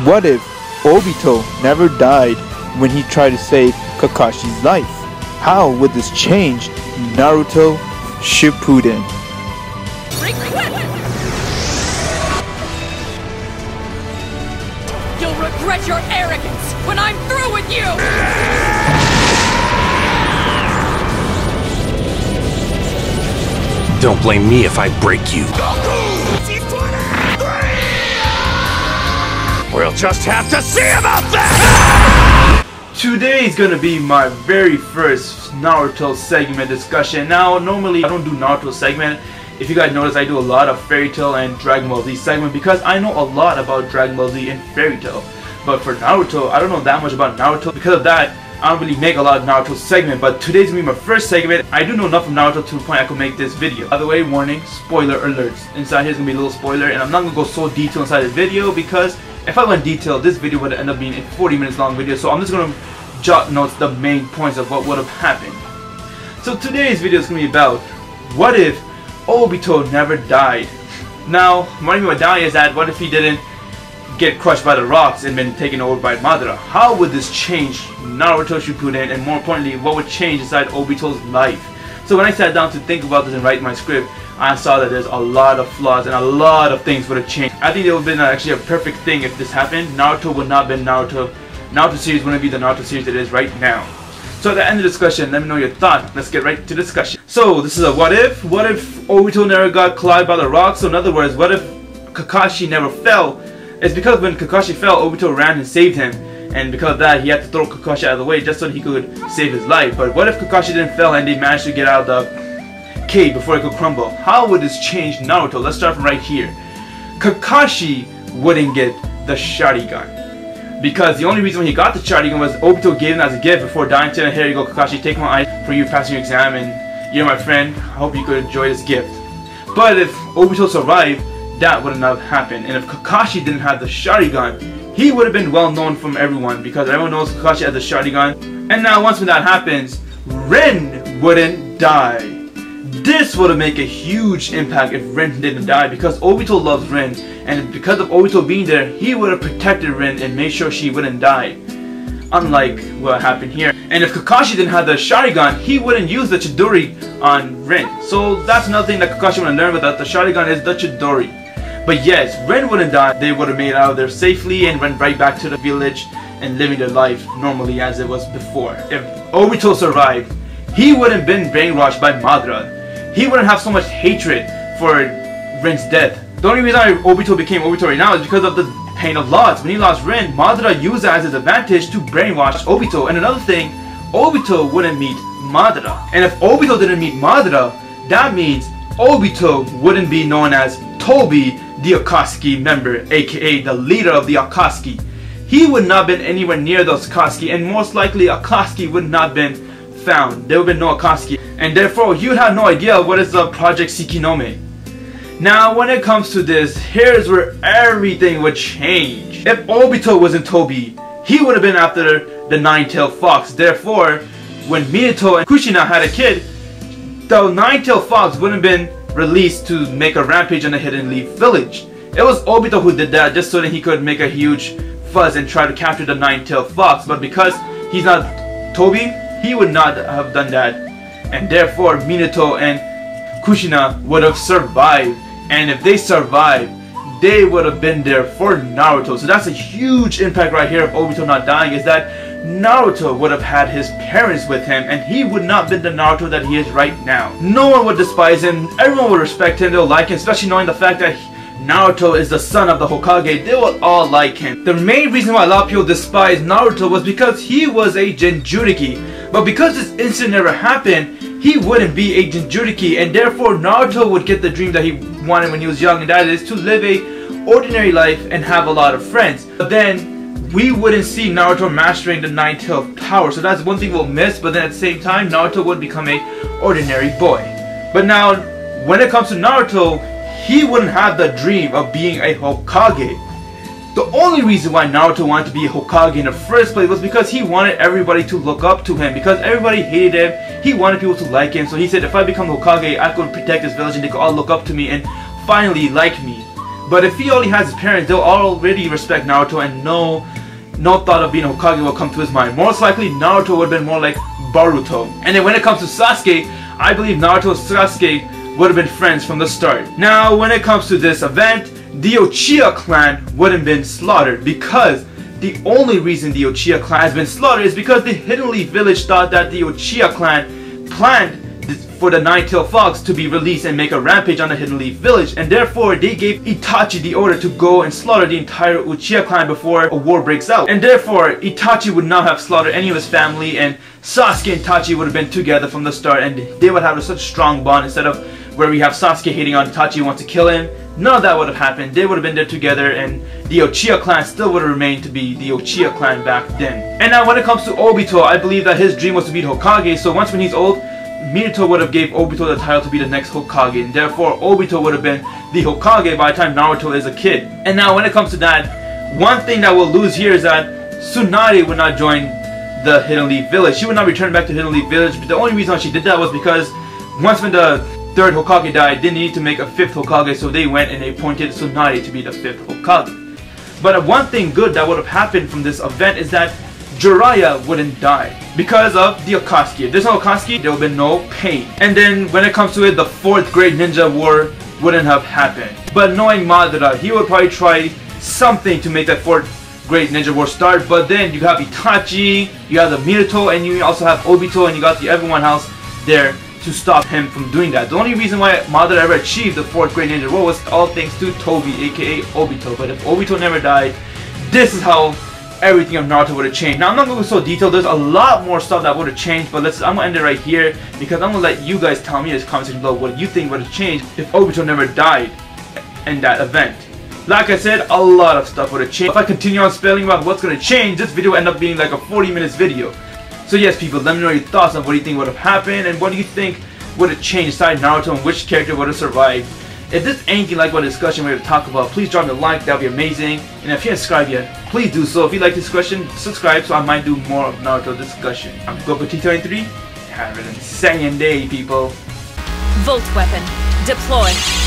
What if Obito never died when he tried to save Kakashi's life? How would this change Naruto Shippuden? You'll regret your arrogance when I'm through with you! Don't blame me if I break you. We'll just have to see about that! Today is gonna be my very first Naruto segment discussion. Now, normally I don't do Naruto segment. If you guys notice, I do a lot of Fairy Tail and Dragon Ball Z segment because I know a lot about Dragon Ball Z and Fairy Tail. But for Naruto, I don't know that much about Naruto. Because of that, I don't really make a lot of Naruto segment. But today's gonna be my first segment. I do know enough of Naruto to the point I could make this video. By the way, warning, spoiler alerts. Inside here's gonna be a little spoiler, and I'm not gonna go so detailed inside the video because if I went detailed, this video would end up being a 40 minutes long video. So I'm just gonna jot notes the main points of what would have happened. So today's video is gonna be about what if Obito never died. Now, what I mean by die is that what if he didn't get crushed by the rocks and been taken over by Madara? How would this change Naruto Shippuden, and more importantly, what would change inside Obito's life? So when I sat down to think about this and write my script, I saw that there's a lot of flaws and a lot of things would have changed. I think it would have been actually a perfect thing if this happened. Naruto would not have been Naruto. Naruto series wouldn't be the Naruto series it is right now. So at the end of the discussion, let me know your thoughts. Let's get right to the discussion. So this is a what if. What if Obito never got collided by the rocks? So in other words, what if Kakashi never fell? It's because when Kakashi fell, Obito ran and saved him. And because of that, he had to throw Kakashi out of the way just so he could save his life. But what if Kakashi didn't fall and they managed to get out of the cave before it could crumble? How would this change Naruto? Let's start from right here. Kakashi wouldn't get the Sharingan. Because the only reason he got the Sharingan was Obito gave him as a gift before dying. Saying, here you go Kakashi, take my eye for you passing your exam, and you're my friend, I hope you could enjoy this gift. But if Obito survived, that wouldn't have happened. And if Kakashi didn't have the Sharingan, he would have been well known from everyone because everyone knows Kakashi has the Sharingan. And now once when that happens, Rin wouldn't die. This would have made a huge impact if Rin didn't die because Obito loves Rin, and because of Obito being there, he would have protected Rin and made sure she wouldn't die. Unlike what happened here. And if Kakashi didn't have the Sharingan, he wouldn't use the Chidori on Rin. So that's another thing that Kakashi would have learned, without the Sharingan is the Chidori. But yes, Rin wouldn't die. They would have made it out of there safely and went right back to the village and living their life normally as it was before. If Obito survived, he wouldn't have been brainwashed by Madara. He wouldn't have so much hatred for Rin's death. The only reason Obito became Obito right now is because of the pain of loss. When he lost Rin, Madara used that as his advantage to brainwash Obito. And another thing, Obito wouldn't meet Madara. And if Obito didn't meet Madara, that means Obito wouldn't be known as Tobi, the Akatsuki member, aka the leader of the Akatsuki. He would not have been anywhere near those Akatsuki, and most likely Akatsuki would not have been found. There would have been no Akatsuki, and therefore he would have no idea what is the Project Tsukinome. Now when it comes to this, here's where everything would change. If Obito wasn't Tobi, he would have been after the Nine-Tailed Fox. Therefore, when Minato and Kushina had a kid, the Nine-Tailed Fox wouldn't have been released to make a rampage on the Hidden Leaf Village. It was Obito who did that just so that he could make a huge fuss and try to capture the Nine-Tailed Fox. But because he's not Tobi, he would not have done that. And therefore Minato and Kushina would have survived. And if they survived, they would have been there for Naruto. So that's a huge impact right here of Obito not dying, is that Naruto would have had his parents with him, and he would not have been the Naruto that he is right now. No one would despise him, everyone would respect him, they'll like him, especially knowing the fact that Naruto is the son of the Hokage. They will all like him. The main reason why a lot of people despise Naruto was because he was a Jinchuriki. But because this incident never happened, he wouldn't be a Jinchuriki, and therefore Naruto would get the dream that he wanted when he was young, and that is to live a ordinary life and have a lot of friends. But then we wouldn't see Naruto mastering the Nine-Tailed power, so that's one thing we'll miss. But then at the same time, Naruto would become a ordinary boy. But now, when it comes to Naruto, he wouldn't have the dream of being a Hokage. The only reason why Naruto wanted to be a Hokage in the first place was because he wanted everybody to look up to him. Because everybody hated him, he wanted people to like him. So he said, if I become Hokage, I could protect this village and they could all look up to me and finally like me. But if he only has his parents, they'll already respect Naruto and no thought of being Hokage will come to his mind. Most likely Naruto would have been more like Boruto. And then when it comes to Sasuke, I believe Naruto and Sasuke would have been friends from the start. Now when it comes to this event, the Uchiha clan wouldn't have been slaughtered, because the only reason the Uchiha clan has been slaughtered is because the Hidden Leaf village thought that the Uchiha clan planned for the Nine-Tailed Fox to be released and make a rampage on the Hidden Leaf village, and therefore they gave Itachi the order to go and slaughter the entire Uchiha clan before a war breaks out. And therefore Itachi would not have slaughtered any of his family, and Sasuke and Itachi would have been together from the start, and they would have such a strong bond. Instead of where we have Sasuke hating on Itachi, wants to kill him, none of that would have happened. They would have been there together, and the Uchiha clan still would have remained to be the Uchiha clan back then. And now when it comes to Obito, I believe that his dream was to be the Hokage, so once when he's old, Minato would have gave Obito the title to be the next Hokage, and therefore Obito would have been the Hokage by the time Naruto is a kid. And now when it comes to that, one thing that we'll lose here is that Tsunade would not join the Hidden Leaf village. She would not return back to Hidden Leaf village, but the only reason she did that was because once when the third Hokage died, they needed to make a fifth Hokage, so they went and they appointed Tsunade to be the fifth Hokage. But one thing good that would have happened from this event is that Jiraiya wouldn't die because of the Akatsuki. If there's no Akatsuki, there would have been no pain. And then when it comes to it, the fourth great ninja war wouldn't have happened. But knowing Madara, he would probably try something to make that fourth great ninja war start. But then you have Itachi, you have the Minato, and you also have Obito, and you got everyone else there to stop him from doing that. The only reason why Madara ever achieved the fourth great ninja war was all thanks to Tobi, aka Obito. But if Obito never died, this is how everything of Naruto would have changed. Now I'm not going to go so detailed, there's a lot more stuff that would have changed, but I'm going to end it right here because I'm going to let you guys tell me in this comment section below what you think would have changed if Obito never died in that event. Like I said, a lot of stuff would have changed. If I continue on spelling about what's going to change, this video will end up being like a 40 minutes video. So yes people, let me know your thoughts on what do you think would have happened and what do you think would have changed inside Naruto and which character would have survived. If this is anything like what discussion we're going to talk about, please drop me a like, that would be amazing. And if you haven't subscribed yet, please do so. If you like this discussion, subscribe so I might do more of Naruto discussion. I'm Goku T23. Have an insane day, people. Volt weapon deployed.